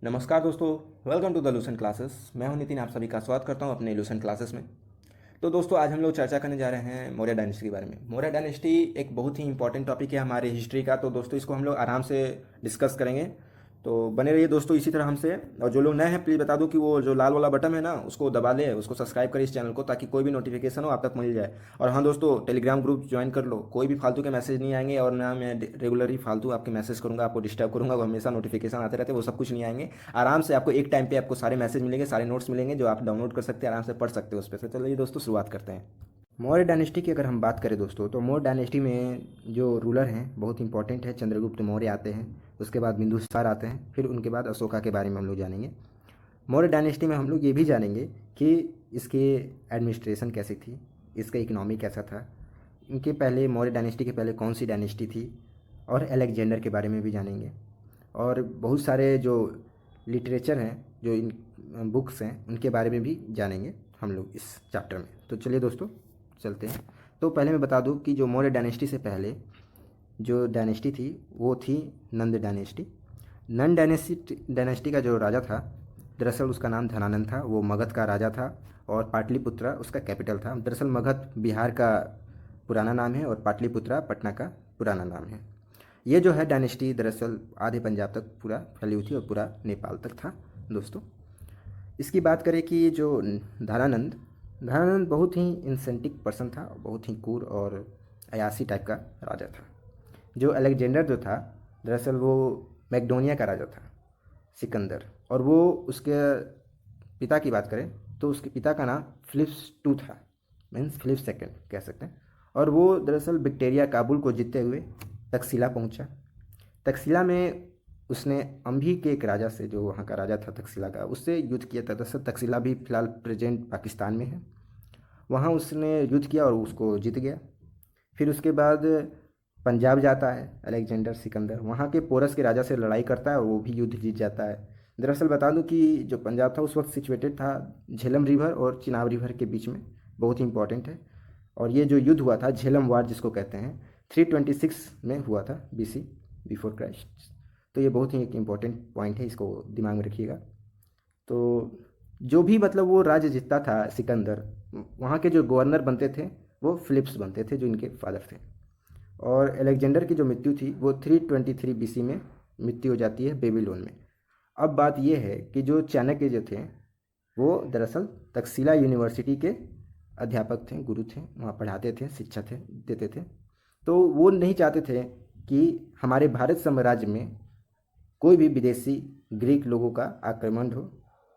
नमस्कार दोस्तों, welcome to the Lucent classes. मैं हूं नितिन, आप सभी का स्वागत करता हूं अपने लूसेंट क्लासेस में। तो दोस्तों, आज हम लोग चर्चा करने जा रहे हैं मौर्य डायनेस्टी के बारे में। मौर्य डायनेस्टी एक बहुत ही इंपॉर्टेंट टॉपिक है हमारे हिस्ट्री का, तो दोस्तों इसको हम लोग आराम से डिस्कस करेंगे। तो बने रहिए दोस्तों इसी तरह हमसे। और जो लोग नए हैं प्लीज़ बता दूं कि वो जो लाल वाला बटन है ना उसको दबा ले, उसको सब्सक्राइब करें इस चैनल को, ताकि कोई भी नोटिफिकेशन हो आप तक मिल जाए। और हाँ दोस्तों, टेलीग्राम ग्रुप ज्वाइन कर लो, कोई भी फालतू के मैसेज नहीं आएंगे। और ना मैं रेगुलरली फालतू आपके मैसेज करूंगा, आपको डिस्टर्ब करूंगा, वो हमेशा नोटिफिकेशन आते रहते हैं, वो सब कुछ नहीं आएंगे। आराम से आपको एक टाइम पे आपको सारे मैसेज मिलेंगे, सारे नोट्स मिलेंगे जो आप डाउनलोड कर सकते हैं, आराम से पढ़ सकते हो उस पर। तो चलिए दोस्तों शुरुआत करते हैं। मौर्य डायनेस्टी की अगर हम बात करें दोस्तों, तो मौर्य डायनेस्टी में जो रूलर हैं बहुत इंपॉर्टेंट है। चंद्रगुप्त मौर्य आते हैं, उसके बाद बिंदुसार आते हैं, फिर उनके बाद अशोका के बारे में हम लोग जानेंगे। मौर्य डायनेस्टी में हम लोग ये भी जानेंगे कि इसकी एडमिनिस्ट्रेशन कैसी थी, इसका इकनॉमी कैसा था, इनके पहले मौर्य डायनेस्टी के पहले कौन सी डायनेस्टी थी, और अलेक्जेंडर के बारे में भी जानेंगे। और बहुत सारे जो लिटरेचर हैं, जो इन बुक्स हैं, उनके बारे में भी जानेंगे हम लोग इस चैप्टर में। तो चलिए दोस्तों चलते हैं। तो पहले मैं बता दूं कि जो मौर्य डायनेस्टी से पहले जो डायनेस्टी थी वो थी नंद डायनेस्टी। नंद डायनेस्टी का जो राजा था, दरअसल उसका नाम धनानंद था। वो मगध का राजा था और पाटलिपुत्रा उसका कैपिटल था। दरअसल मगध बिहार का पुराना नाम है और पाटलिपुत्रा पटना का पुराना नाम है। ये जो है डायनेस्टी दरअसल आधे पंजाब तक पूरा फैली हुई थी और पूरा नेपाल तक था दोस्तों। इसकी बात करें कि जो धनानंद धनानंद बहुत ही इंसेंटिक पर्सन था, बहुत ही क्रूर और अयासी टाइप का राजा था। जो अलेक्जेंडर जो था, दरअसल वो मैकडोनिया का राजा था, सिकंदर। और वो उसके पिता की बात करें तो उसके पिता का नाम फिलिप्स टू था, मीन्स फिलिप सेकेंड कह सकते हैं। और वो दरअसल विक्टोरिया काबुल को जीतते हुए तक्षशिला पहुंचा। तक्षशिला में उसने अम्भी के एक राजा से, जो वहाँ का राजा था तक्षशिला का, उससे युद्ध किया था। दरअसल तक्षशिला भी फिलहाल प्रेजेंट पाकिस्तान में है। वहाँ उसने युद्ध किया और उसको जीत गया। फिर उसके बाद पंजाब जाता है अलेक्जेंडर सिकंदर, वहाँ के पोरस के राजा से लड़ाई करता है और वो भी युद्ध जीत जाता है। दरअसल बता दूं कि जो पंजाब था उस वक्त सिचुएटेड था झेलम रिवर और चिनाब रिवर के बीच में, बहुत ही इंपॉर्टेंट है। और ये जो युद्ध हुआ था झेलम वार जिसको कहते हैं, 326 में हुआ था BC, बिफोर क्राइस्ट। तो ये बहुत ही एक इम्पॉर्टेंट पॉइंट है, इसको दिमाग में रखिएगा। तो जो भी मतलब वो राज्य जीतता था सिकंदर, वहाँ के जो गवर्नर बनते थे वो फिलिप्स बनते थे, जो इनके फादर थे। और अलेक्जेंडर की जो मृत्यु थी वो 323 BC में मृत्यु हो जाती है बेबीलोन में। अब बात यह है कि जो चाणक्य जो थे वो दरअसल तक्षशिला यूनिवर्सिटी के अध्यापक थे, गुरु थे, वहाँ पढ़ाते थे, शिक्षा थे देते थे। तो वो नहीं चाहते थे कि हमारे भारत साम्राज्य में कोई भी विदेशी ग्रीक लोगों का आक्रमण हो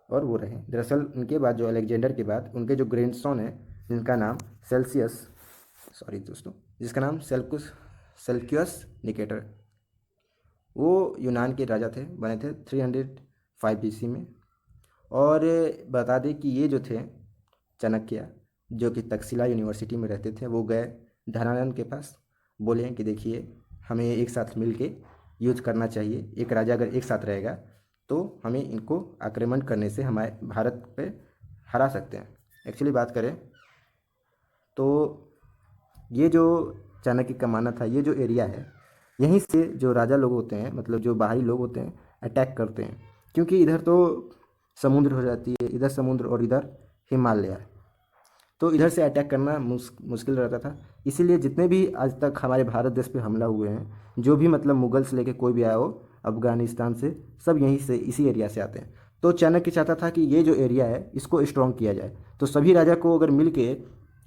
और वो रहे। दरअसल उनके बाद जो अलेक्जेंडर के बाद उनके जो ग्रैंडसन है, जिनका नाम सेल्सियस, सॉरी दोस्तों, जिसका नाम सेल्क्यूस निकेटर, वो यूनान के राजा थे, बने थे 305 BC में। और बता दें कि ये जो थे चाणक्य, जो कि तक्षशिला यूनिवर्सिटी में रहते थे, वो गए धनानंद के पास, बोले कि देखिए हमें एक साथ मिल के युद्ध करना चाहिए। एक राजा अगर एक साथ रहेगा तो हमें इनको आक्रमण करने से हमारे भारत पे हरा सकते हैं। एक्चुअली बात करें तो ये जो चाणक्य का मानना था, ये जो एरिया है यहीं से जो राजा लोग होते हैं, मतलब जो बाहरी लोग होते हैं, अटैक करते हैं। क्योंकि इधर तो समुद्र हो जाती है, इधर समुद्र और इधर हिमालय, तो इधर से अटैक करना मुश्किल रहता था। इसीलिए जितने भी आज तक हमारे भारत देश पे हमला हुए हैं, जो भी मतलब मुगल से लेके कोई भी आया हो, अफगानिस्तान से, सब यहीं से इसी एरिया से आते हैं। तो चाणक्य चाहता था कि ये जो एरिया है इसको स्ट्रॉन्ग किया जाए। तो सभी राजा को अगर मिल के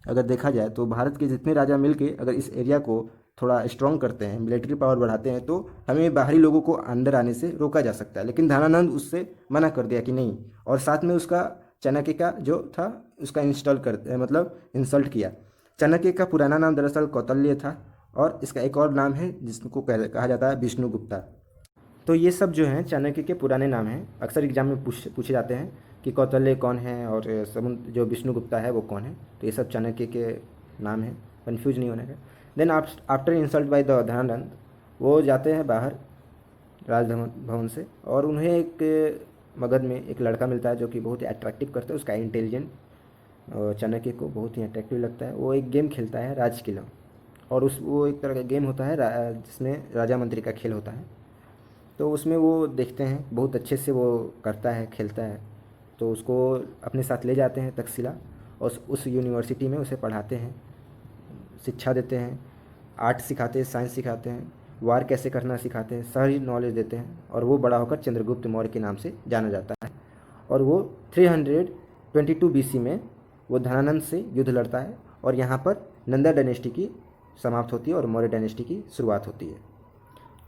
अगर देखा जाए तो भारत के जितने राजा मिल के अगर इस एरिया को थोड़ा स्ट्रॉन्ग करते हैं, मिलिट्री पावर बढ़ाते हैं, तो हमें बाहरी लोगों को अंदर आने से रोका जा सकता है। लेकिन धनानंद उससे मना कर दिया कि नहीं, और साथ में उसका चाणक्य का जो था उसका मतलब इंसल्ट किया। चाणक्य का पुराना नाम दरअसल कौतल्य था और इसका एक और नाम है जिसको कहा जाता है विष्णुगुप्ता। तो ये सब जो हैं चाणक्य के पुराने नाम हैं। अक्सर एग्जाम में पूछे जाते हैं कि कौतल्य कौन है और समुद्र जो विष्णुगुप्ता है वो कौन है। तो ये सब चाणक्य के नाम हैं, कन्फ्यूज नहीं होने का। Then after insult by the Dhanananda, वो जाते हैं बाहर राजभवन भवन से, और उन्हें एक मगध में एक लड़का मिलता है जो कि बहुत ही अट्रैक्टिव करता है, उसका इंटेलिजेंट चाणक्य को बहुत ही अट्रैक्टिव लगता है। वो एक गेम खेलता है राज किला, और उस वो एक तरह का गेम होता है जिसमें राजा मंत्री का खेल होता है। तो उसमें वो देखते हैं बहुत अच्छे से वो करता है, खेलता है, तो उसको अपने साथ ले जाते हैं तक्षशिला और उस यूनिवर्सिटी में उसे पढ़ाते हैं, शिक्षा देते हैं, आर्ट सिखाते हैं, साइंस सिखाते हैं, वार कैसे करना सिखाते हैं, सारी नॉलेज देते हैं और वो बड़ा होकर चंद्रगुप्त मौर्य के नाम से जाना जाता है। और वो 322 BC में वो धनानंद से युद्ध लड़ता है और यहाँ पर नंदा डायनेस्टी की समाप्त होती है और मौर्य डायनेस्टी की शुरुआत होती है।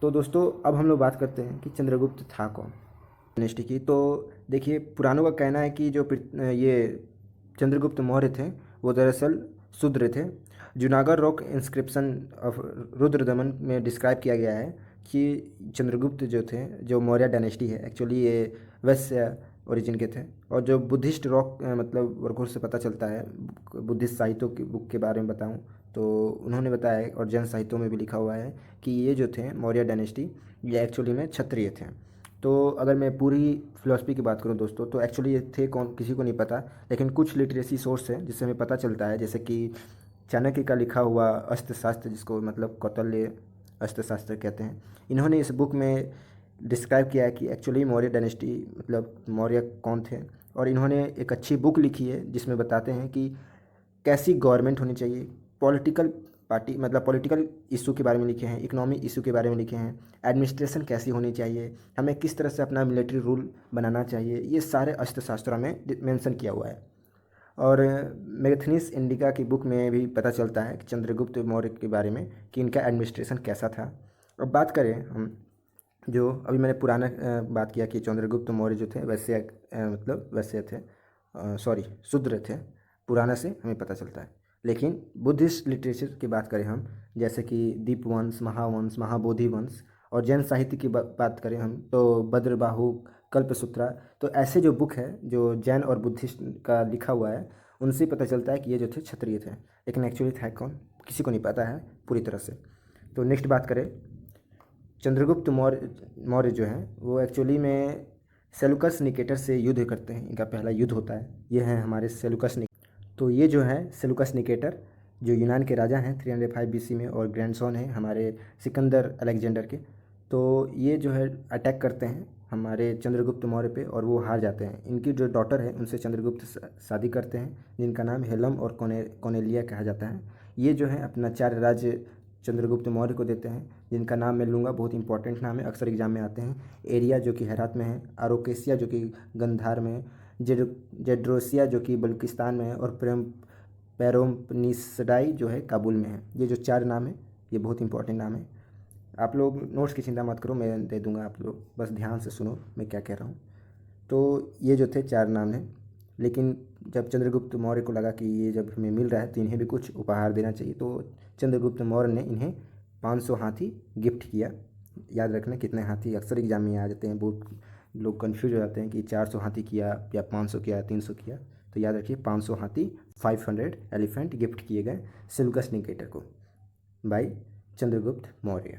तो दोस्तों अब हम लोग बात करते हैं कि चंद्रगुप्त था कौन। डायनेस्टी की तो देखिए, पुराणों का कहना है कि जो ये चंद्रगुप्त मौर्य थे वो दरअसल शूद्र थे। Junagadh rock inscription of Rudradaman में डिस्क्राइब किया गया है कि चंद्रगुप्त जो थे, जो मौर्य डायनेस्टी है, एक्चुअली ये वैश्य ओरिजिन के थे। और जो बुद्धिस्ट रॉक मतलब वर्कों से पता चलता है, बुद्धिस्ट साहित्यों की बुक के बारे में बताऊं तो उन्होंने बताया और जैन साहित्यों में भी लिखा हुआ है कि ये जो थे मौर्य डायनेस्टी, ये एक्चुअली में क्षत्रिय थे। तो अगर मैं पूरी फ़िलासफ़ी की बात करूँ दोस्तों, तो एक्चुअली ये थे कौन किसी को नहीं पता, लेकिन कुछ लिटरेसी सोर्स है जिससे हमें पता चलता है, जैसे कि चाणक्य का लिखा हुआ अर्थशास्त्र, जिसको मतलब कौटिल्य अर्थशास्त्र कहते हैं। इन्होंने इस बुक में डिस्क्राइब किया है कि एक्चुअली मौर्य डायनेस्टी मतलब मौर्य कौन थे। और इन्होंने एक अच्छी बुक लिखी है जिसमें बताते हैं कि कैसी गवर्नमेंट होनी चाहिए, पॉलिटिकल पार्टी मतलब पॉलिटिकल इशू के बारे में लिखे हैं, इकोनॉमिक इशू के बारे में लिखे हैं, एडमिनिस्ट्रेशन कैसी होनी चाहिए, हमें किस तरह से अपना मिलिट्री रूल बनाना चाहिए, ये सारे अर्थशास्त्रों में मेंशन किया हुआ है। और मैगथनीस इंडिका की बुक में भी पता चलता है कि चंद्रगुप्त मौर्य के बारे में कि इनका एडमिनिस्ट्रेशन कैसा था। अब बात करें हम, जो अभी मैंने पुराना बात किया कि चंद्रगुप्त मौर्य जो थे वैसे मतलब वैसे थे, सॉरी शूद्र थे, पुराना से हमें पता चलता है। लेकिन बुद्धिस्ट लिटरेचर की बात करें हम, जैसे कि दीपवंश, महावंश, महाबोधि वंश, और जैन साहित्य की बात करें हम तो भद्रबाहु, कल्पसूत्रा, तो ऐसे जो बुक है जो जैन और बुद्धिस्ट का लिखा हुआ है, उनसे पता चलता है कि ये जो थे क्षत्रिय थे। लेकिन एक्चुअली था कौन, किसी को नहीं पता है पूरी तरह से। तो नेक्स्ट बात करें, चंद्रगुप्त मौर्य जो हैं वो एक्चुअली में सेलुकस निकेटर से युद्ध करते हैं। इनका पहला युद्ध होता है, ये हैं हमारे सेलुकस निकेटर। तो ये जो है सेलुकस निकेटर जो यूनान के राजा हैं 305 BC में और ग्रैंडसन हैं हमारे सिकंदर अलेक्जेंडर के। तो ये जो है अटैक करते हैं हमारे चंद्रगुप्त मौर्य पे और वो हार जाते हैं। इनकी जो डॉटर है उनसे चंद्रगुप्त शादी करते हैं, जिनका नाम हेलम और कौनेलिया कहा जाता है। ये जो है अपना 4 राज्य चंद्रगुप्त मौर्य को देते हैं, जिनका नाम मैं लूँगा, बहुत इंपॉर्टेंट नाम है, अक्सर एग्जाम में आते हैं। एरिया जो कि हेरात में है, आरोकेसिया जो कि गंधार में है, जेड्रोसिया जो कि बलूचिस्तान में है, और पेरोमनिसडाई जो है काबुल में है। ये जो 4 नाम है ये बहुत इंपॉर्टेंट नाम है। आप लोग नोट्स की चिंता मत करो, मैं दे दूंगा, आप लोग बस ध्यान से सुनो मैं क्या कह रहा हूँ। तो ये जो थे 4 नाम हैं। लेकिन जब चंद्रगुप्त मौर्य को लगा कि ये जब हमें मिल रहा है तो इन्हें भी कुछ उपहार देना चाहिए, तो चंद्रगुप्त मौर्य ने इन्हें 500 हाथी गिफ्ट किया। याद रखना कितने हाथी, अक्सर एग्जाम में आ जाते हैं, बहुत लोग कन्फ्यूज हो जाते हैं कि 400 हाथी किया या 500 किया या 300 किया। तो याद रखिए 500 हाथी, 500 एलिफेंट गिफ्ट किए गए सेलुकस निकेटर को बाई चंद्रगुप्त मौर्य।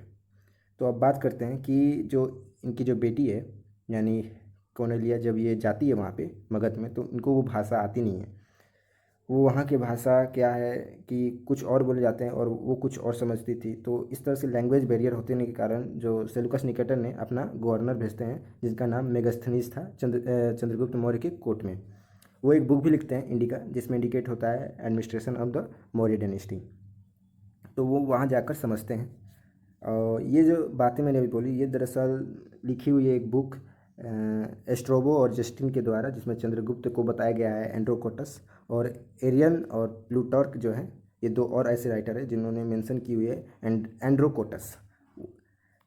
तो अब बात करते हैं कि जो इनकी जो बेटी है यानी कौनेलिया, जब ये जाती है वहाँ पे मगध में, तो इनको वो भाषा आती नहीं है। वो वहाँ की भाषा क्या है कि कुछ और बोले जाते हैं और वो कुछ और समझती थी। तो इस तरह से लैंग्वेज बैरियर होने के कारण जो सेलुकस निकेटर ने अपना गवर्नर भेजते हैं, जिसका नाम मेगास्थनीज था, चंद्रगुप्त मौर्य के कोर्ट में। वो एक बुक भी लिखते हैं इंडिका, जिसमें इंडिकेट होता है administration of the Maurya dynasty. तो वो वहाँ जाकर समझते हैं। और ये जो बातें मैंने अभी बोली, ये दरअसल लिखी हुई है एक बुक एस्ट्रोबो और जस्टिन के द्वारा, जिसमें चंद्रगुप्त को बताया गया है एंड्रोकोटस, और एरियन और प्लूटार्क जो हैं, ये 2 और ऐसे राइटर हैं जिन्होंने मेंशन की हुई है एंड्रोकोटस।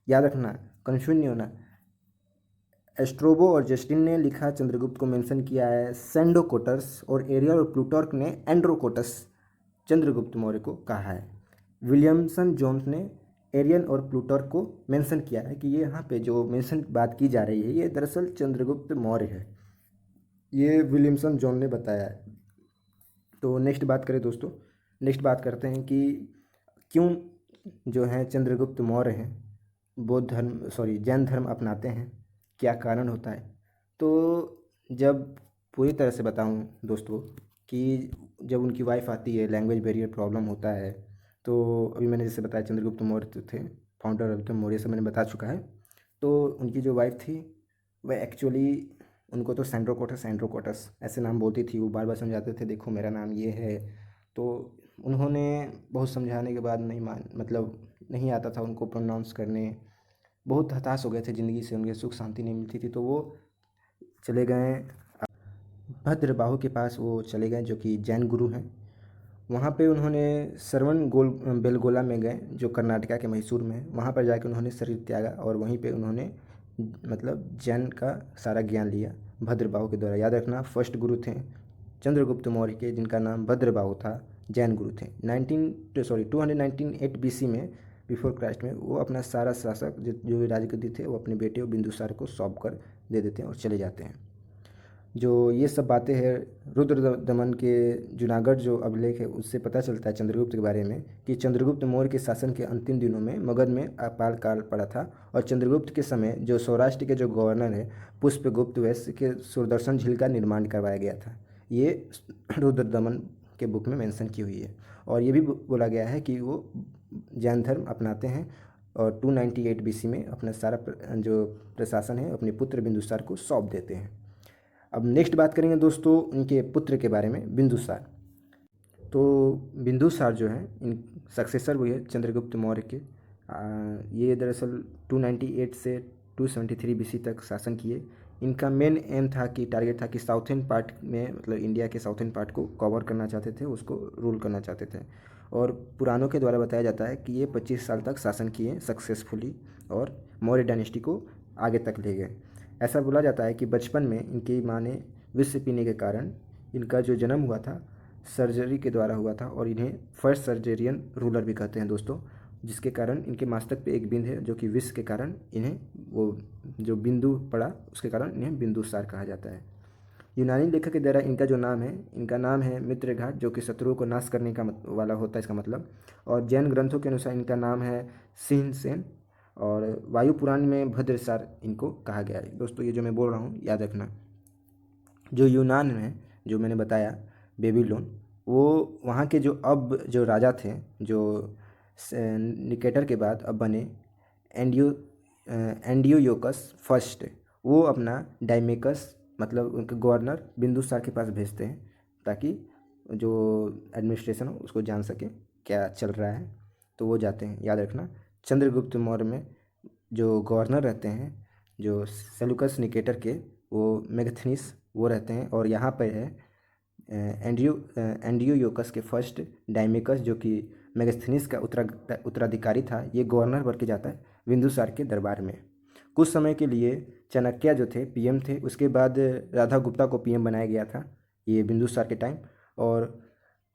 याद रखना, कंफ्यूज नहीं होना। एस्ट्रोबो और जस्टिन ने लिखा, चंद्रगुप्त को मेंशन किया है सेंडोकोटस, और एरियन और प्लूटार्क ने एंड्रोकोटस चंद्रगुप्त मौर्य को कहा है। विलियमसन जोन्स ने एरियन और प्लूटार्क को मेंशन किया है कि ये यहाँ पे जो मेंशन बात की जा रही है ये दरअसल चंद्रगुप्त मौर्य है, ये विलियमसन जॉन ने बताया है। तो नेक्स्ट बात करें दोस्तों, नेक्स्ट बात करते हैं कि क्यों जो है चंद्रगुप्त मौर्य हैं बौद्ध धर्म सॉरी जैन धर्म अपनाते हैं, क्या कारण होता है। तो जब पूरी तरह से बताऊं दोस्तों कि जब उनकी वाइफ आती है, लैंग्वेज बैरियर प्रॉब्लम होता है, तो अभी मैंने जैसे बताया चंद्रगुप्त मौर्य थे फाउंडर ऑफ द मौर्य, से मैंने बता चुका है। तो उनकी जो वाइफ थी वह एक्चुअली, उनको तो सैंड्रोकोटस ऐसे नाम बोलती थी। वो बार बार समझाते थे, देखो मेरा नाम ये है। तो उन्होंने बहुत समझाने के बाद नहीं मान, मतलब नहीं आता था उनको प्रोनाउंस करने। बहुत हताश हो गए थे ज़िंदगी से, उनके सुख शांति नहीं मिलती थी। तो वो चले गए भद्रबाहु के पास, वो चले गए जो कि जैन गुरु हैं। वहाँ पे उन्होंने श्रवण बेलगोला में गए, जो कर्नाटका के मैसूर में है। वहाँ पर जाकर उन्होंने शरीर त्यागा और वहीं पे उन्होंने मतलब जैन का सारा ज्ञान लिया भद्रबाहु के द्वारा। याद रखना, फर्स्ट गुरु थे चंद्रगुप्त मौर्य के, जिनका नाम भद्रबाहु था, जैन गुरु थे। 298 BC में, बिफोर क्राइस्ट में, वो अपना सारा शासक जो भी राजगद्दी थे वो अपने बेटे बिंदुसार को सौंप कर दे देते हैं और चले जाते हैं। जो ये सब बातें हैं रुद्र दमन के जूनागढ़ जो अभिलेख है उससे पता चलता है चंद्रगुप्त के बारे में कि चंद्रगुप्त मौर्य के शासन के अंतिम दिनों में मगध में अपाल काल पड़ा था। और चंद्रगुप्त के समय जो सौराष्ट्र के जो गवर्नर है पुष्पगुप्त वैश्य के सुदर्शन झील का निर्माण करवाया गया था। ये रुद्र दमन के बुक में मेंशन की हुई है। और ये भी बोला गया है कि वो जैन धर्म अपनाते हैं और 298 BC में अपना सारा जो प्रशासन है अपने पुत्र बिंदुसार को सौंप देते हैं। अब नेक्स्ट बात करेंगे दोस्तों उनके पुत्र के बारे में, बिंदुसार। तो बिंदुसार जो है इन सक्सेसर हुए चंद्रगुप्त मौर्य के। ये दरअसल 298 से 273 BC तक शासन किए। इनका मेन एम था कि टारगेट था कि साउथर्न पार्ट में, मतलब इंडिया के साउथर्न पार्ट को कवर करना चाहते थे, उसको रूल करना चाहते थे। और पुराणों के द्वारा बताया जाता है कि ये 25 साल तक शासन किए सक्सेसफुली और मौर्य डायनेस्टी को आगे तक ले गए। ऐसा बोला जाता है कि बचपन में इनकी माँ ने विष पीने के कारण इनका जो जन्म हुआ था सर्जरी के द्वारा हुआ था। और इन्हें फर्स्ट सर्जेरियन रूलर भी कहते हैं दोस्तों, जिसके कारण इनके मस्तक पे एक बिंद है जो कि विष के कारण इन्हें वो जो बिंदु पड़ा उसके कारण इन्हें बिंदुसार कहा जाता है। यूनानी लेखक के द्वारा इनका जो नाम है, इनका नाम है मित्रघाट, जो कि शत्रुओं को नाश करने का वाला होता है इसका मतलब। और जैन ग्रंथों के अनुसार इनका नाम है सिंहसेन। और वायु पुराण में भद्रसार इनको कहा गया है। दोस्तों ये जो मैं बोल रहा हूँ याद रखना। जो यूनान में जो मैंने बताया बेबीलोन, वो वहाँ के जो अब जो राजा थे, जो निकेटर के बाद अब बने एंडियोयोकस फर्स्ट, वो अपना डाइमेकस मतलब उनके गवर्नर बिंदुसार के पास भेजते हैं ताकि जो एडमिनिस्ट्रेशन हो उसको जान सके क्या चल रहा है। तो वो जाते हैं। याद रखना, चंद्रगुप्त मौर्य में जो गवर्नर रहते हैं, जो सेलुकस निकेटर के, वो मेगथनीस वो रहते हैं। और यहाँ पर है एंडियोयोकस के फर्स्ट डाइमेकस, जो कि मेगस्थनीस का उत्तराधिकारी था। ये गवर्नर बन के जाता है बिंदुसार के दरबार में। कुछ समय के लिए चाणक्य जो थे पीएम थे, उसके बाद राधा गुप्ता को पीएम बनाया गया था ये बिंदुसार के टाइम। और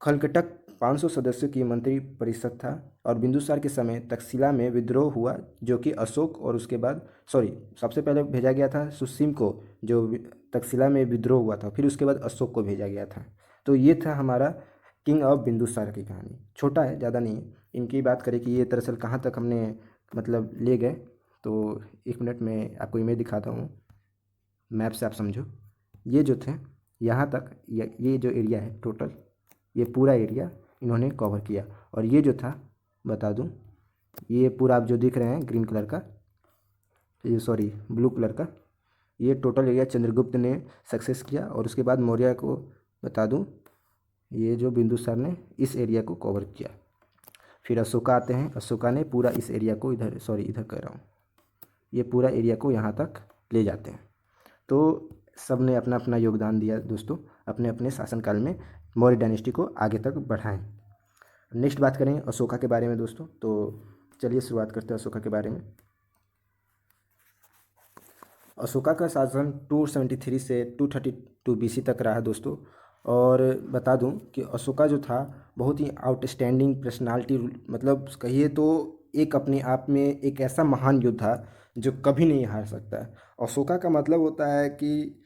खलकटक 500 सदस्यों की मंत्री परिषद था। और बिंदुसार के समय तक्षशिला में विद्रोह हुआ, जो कि अशोक और उसके बाद सबसे पहले भेजा गया था सुसीम को, जो तक्षशिला में विद्रोह हुआ था, फिर उसके बाद अशोक को भेजा गया था। तो ये था हमारा किंग ऑफ बिंदुसार की कहानी। छोटा है, ज़्यादा नहीं है। इनकी बात करें कि ये दरअसल कहाँ तक हमने मतलब ले गए, तो 1 मिनट में आपको इमेज दिखाता हूँ, मैप से आप समझो। ये जो थे यहाँ तक, ये जो एरिया है टोटल, ये पूरा एरिया इन्होंने कवर किया। और ये जो था बता दूं, ये पूरा आप जो दिख रहे हैं ग्रीन कलर का, ये ब्लू कलर का, ये टोटल एरिया चंद्रगुप्त ने सक्सेस किया। और उसके बाद मौर्य को बता दूं, ये जो बिंदुसार ने इस एरिया को कवर किया। फिर अशोका आते हैं, अशोका ने पूरा इस एरिया को इधर कह रहा हूँ, ये पूरा एरिया को यहाँ तक ले जाते हैं। तो सब ने अपना अपना योगदान दिया दोस्तों, अपने अपने शासनकाल में मौर्य डायनेस्टी को आगे तक बढ़ाएं। नेक्स्ट बात करें अशोका के बारे में दोस्तों। तो चलिए शुरुआत करते हैं अशोका के बारे में। अशोका का शासन 273 से 232 BC तक रहा दोस्तों। और बता दूं कि अशोका जो था बहुत ही आउटस्टैंडिंग पर्सनालिटी, मतलब कहिए तो एक अपने आप में एक ऐसा महान योद्धा जो कभी नहीं हार सकता है। अशोका का मतलब होता है कि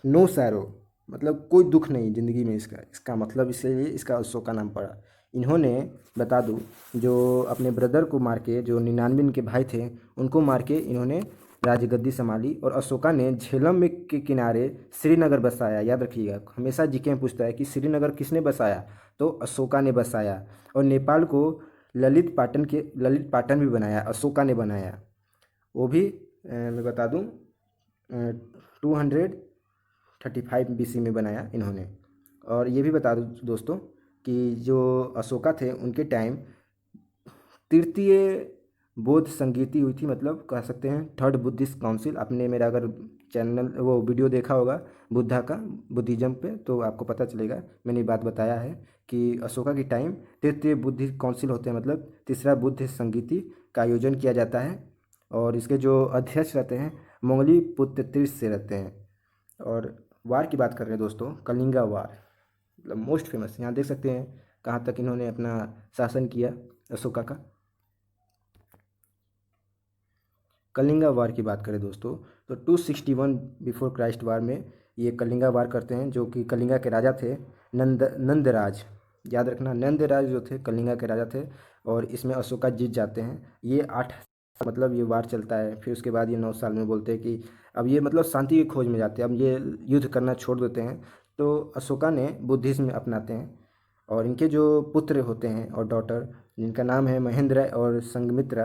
नो सैरो, मतलब कोई दुख नहीं ज़िंदगी में। इसका मतलब इसलिए इसका अशोका नाम पड़ा। इन्होंने बता दूं जो अपने ब्रदर को मार के, जो 99 इनके भाई थे उनको मार के इन्होंने राजगद्दी संभाली। और अशोका ने झेलम में के किनारे श्रीनगर बसाया। याद रखिएगा, हमेशा जीके में पूछता है कि श्रीनगर किसने बसाया, तो अशोका ने बसाया। और नेपाल को ललित पाटन भी बनाया, अशोका ने बनाया, वो भी मैं बता दूं 235 BC में बनाया इन्होंने। और ये भी बता दूं दोस्तों कि जो अशोका थे उनके टाइम तृतीय बौद्ध संगीति हुई थी, मतलब कह सकते हैं थर्ड बुद्धिस्ट काउंसिल। आपने मेरा अगर चैनल वो वीडियो देखा होगा बुद्धा का, बुद्धिज्म पे, तो आपको पता चलेगा मैंने ये बात बताया है कि अशोका की टाइम तृतीय बुद्धिस्ट काउंसिल होते हैं, मतलब तीसरा बुद्ध संगीति का आयोजन किया जाता है। और इसके जो अध्यक्ष रहते हैं मोंगली पुत्र तीर्थ से रहते हैं। और वार की बात कर रहे हैं दोस्तों, कलिंगा वार, मतलब मोस्ट फेमस। यहाँ देख सकते हैं कहाँ तक इन्होंने अपना शासन किया अशोका का। कलिंगा वार की बात करें दोस्तों तो 261 बिफोर क्राइस्ट वार में ये कलिंगा वार करते हैं, जो कि कलिंगा के राजा थे नंदराज। याद रखना, नंदराज जो थे कलिंगा के राजा थे। और इसमें अशोका जीत जाते हैं। ये 8 मतलब ये वार चलता है। फिर उसके बाद ये 9 साल में बोलते हैं कि अब ये मतलब शांति की खोज में जाते हैं, अब ये युद्ध करना छोड़ देते हैं। तो अशोका ने बुद्धिज्म अपनाते हैं। और इनके जो पुत्र होते हैं और डॉटर, जिनका नाम है महेंद्र और संघमित्रा,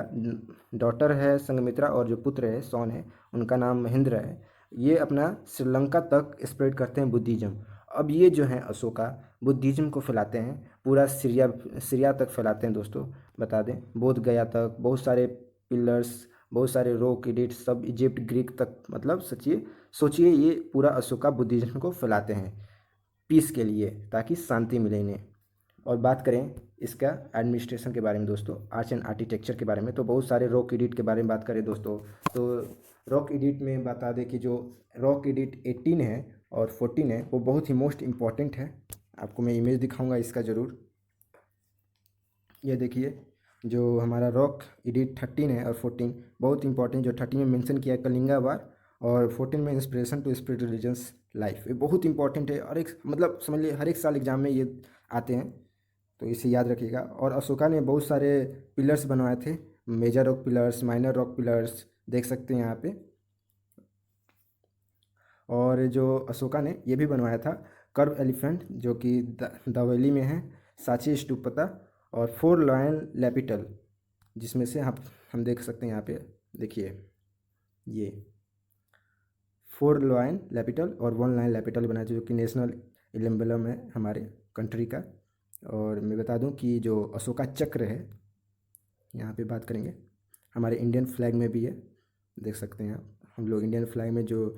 डॉटर है संघमित्रा और जो पुत्र है सॉन है उनका नाम महेंद्र है। ये अपना श्रीलंका तक स्प्रेड करते हैं बुद्धिज्म। अब ये जो हैं अशोका बुद्धिज्म को फैलाते हैं, पूरा सीरिया तक फैलाते हैं दोस्तों। बता दें बोध गया तक बहुत सारे पिलर्स, बहुत सारे रॉक एडिट सब इजिप्ट ग्रीक तक, मतलब सोचिए ये पूरा अशोका बुद्धिज्म को फैलाते हैं पीस के लिए, ताकि शांति मिले इन्हें। और बात करें इसका एडमिनिस्ट्रेशन के बारे में दोस्तों, आर्ट्स एंड आर्किटेक्चर के बारे में, तो बहुत सारे रॉक एडिट के बारे में बात करें दोस्तों तो रॉक एडिट में बता दें कि जो रॉक एडिट 18 है और 14 है वो बहुत ही मोस्ट इम्पॉर्टेंट है। आपको मैं इमेज दिखाऊंगा इसका ज़रूर। ये देखिए जो हमारा रॉक एडिट 13 है और 14 बहुत इंपॉर्टेंट। जो 13 में मेंशन किया है कलिंगा वार, और 14 में inspiration to spirit religions life, ये बहुत इंपॉर्टेंट है। और एक मतलब समझ लीजिए हर एक साल एग्जाम में ये आते हैं, तो इसे याद रखिएगा। और अशोका ने बहुत सारे पिलर्स बनवाए थे, major rock pillars, minor rock pillars, देख सकते हैं यहाँ पे। और जो अशोका ने ये भी बनवाया था कर्व एलिफेंट, जो कि दवेली में है, सांची स्तूप पता, और 4 लॉयन लैपिटल, जिसमें से हम देख सकते हैं यहाँ पे देखिए ये 4 लॉयन लैपिटल और 1 लायन लैपिटल बनाया, जो कि नेशनल एम्बलम है हमारे कंट्री का। और मैं बता दूं कि जो अशोका चक्र है, यहाँ पे बात करेंगे, हमारे इंडियन फ्लैग में भी है, देख सकते हैं आप। हम लोग इंडियन फ्लैग में जो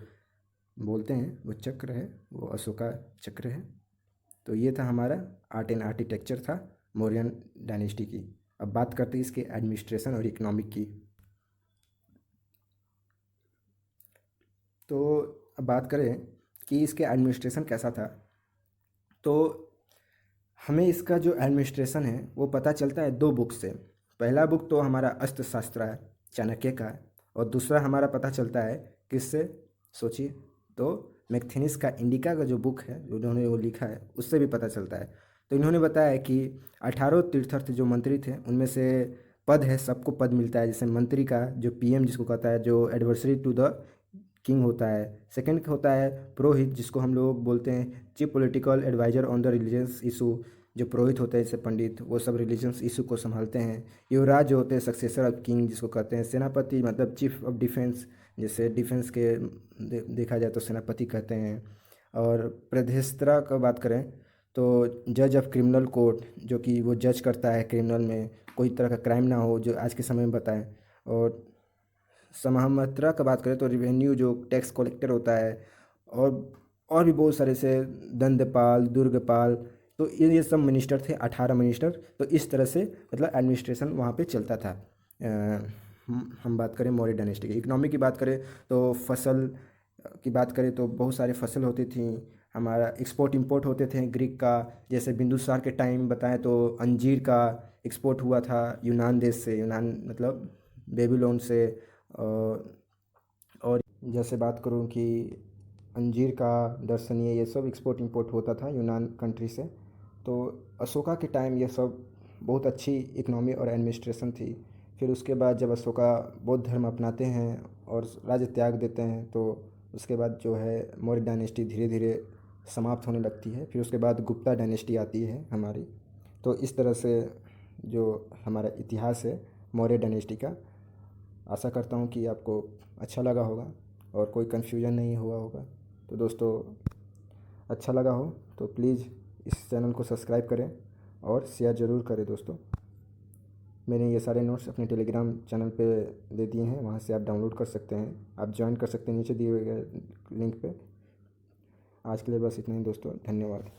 बोलते हैं वो चक्र है, वो अशोका चक्र है। तो ये था हमारा आर्ट एंड आर्किटेक्चर था मौर्यन डायनेस्टी की। अब बात करते हैं इसके एडमिनिस्ट्रेशन और इकोनॉमिक की। तो अब बात करें कि इसके एडमिनिस्ट्रेशन कैसा था, तो हमें इसका जो एडमिनिस्ट्रेशन है वो पता चलता है 2 बुक से। पहला बुक तो हमारा अर्थशास्त्र है, चाणक्य का है। और दूसरा हमारा पता चलता है किससे, सोचिए, तो मैगथेनिस का इंडिका का जो बुक है जो उन्होंने वो लिखा है उससे भी पता चलता है। तो इन्होंने बताया कि 18 तीर्थर्थ जो मंत्री थे उनमें से पद है, सबको पद मिलता है। जैसे मंत्री का जो पीएम जिसको कहता है, जो एडवर्सरी टू द किंग होता है। सेकंड होता है पुरोहित, जिसको हम लोग बोलते हैं chief political adviser on the religious issue. जो पुरोहित होते हैं जैसे पंडित, वो सब रिलीजियस इशू को संभालते हैं। युवराज जो होते हैं सक्सेसर ऑफ किंग जिसको कहते हैं। सेनापति मतलब चीफ ऑफ डिफेंस, जैसे डिफेंस के देखा जाए तो सेनापति कहते हैं। और प्रदेशत्रा का बात करें तो जज ऑफ क्रिमिनल कोर्ट, जो कि वो जज करता है क्रिमिनल में कोई तरह का क्राइम ना हो, जो आज के समय में बताएं। और समाहर्ता का बात करें तो रिवेन्यू जो टैक्स कलेक्टर होता है। और भी बहुत सारे से दंडपाल, दुर्गपाल, तो ये सब मिनिस्टर थे, 18 मिनिस्टर। तो इस तरह से मतलब एडमिनिस्ट्रेशन वहाँ पे चलता था। हम बात करें मौर्य डायनेस्टी की। इकोनॉमी की बात करें तो फसल की बात करें तो बहुत सारे फसल होती थी। हमारा एक्सपोर्ट इंपोर्ट होते थे ग्रीक का। जैसे बिंदुसार के टाइम बताएं तो अंजीर का एक्सपोर्ट हुआ था यूनान देश से, यूनान मतलब बेबीलोन से। और जैसे बात करूं कि अंजीर का, दर्शनीय, ये सब एक्सपोर्ट इंपोर्ट होता था यूनान कंट्री से। तो अशोका के टाइम ये सब बहुत अच्छी इकनॉमी और एडमिनिस्ट्रेशन थी। फिर उसके बाद जब अशोका बौद्ध धर्म अपनाते हैं और राज्य त्याग देते हैं, तो उसके बाद जो है मौर्य डायनेस्टी धीरे धीरे समाप्त होने लगती है। फिर उसके बाद गुप्ता डायनेस्टी आती है हमारी। तो इस तरह से जो हमारा इतिहास है मौर्य डायनेस्टी का, आशा करता हूँ कि आपको अच्छा लगा होगा और कोई कन्फ्यूजन नहीं हुआ होगा। तो दोस्तों, अच्छा लगा हो तो प्लीज़ इस चैनल को सब्सक्राइब करें और शेयर ज़रूर करें दोस्तों। मैंने ये सारे नोट्स अपने टेलीग्राम चैनल पे दे दिए हैं, वहाँ से आप डाउनलोड कर सकते हैं, आप ज्वाइन कर सकते हैं नीचे दिए हुए लिंक पे। आज के लिए बस इतना ही दोस्तों, धन्यवाद।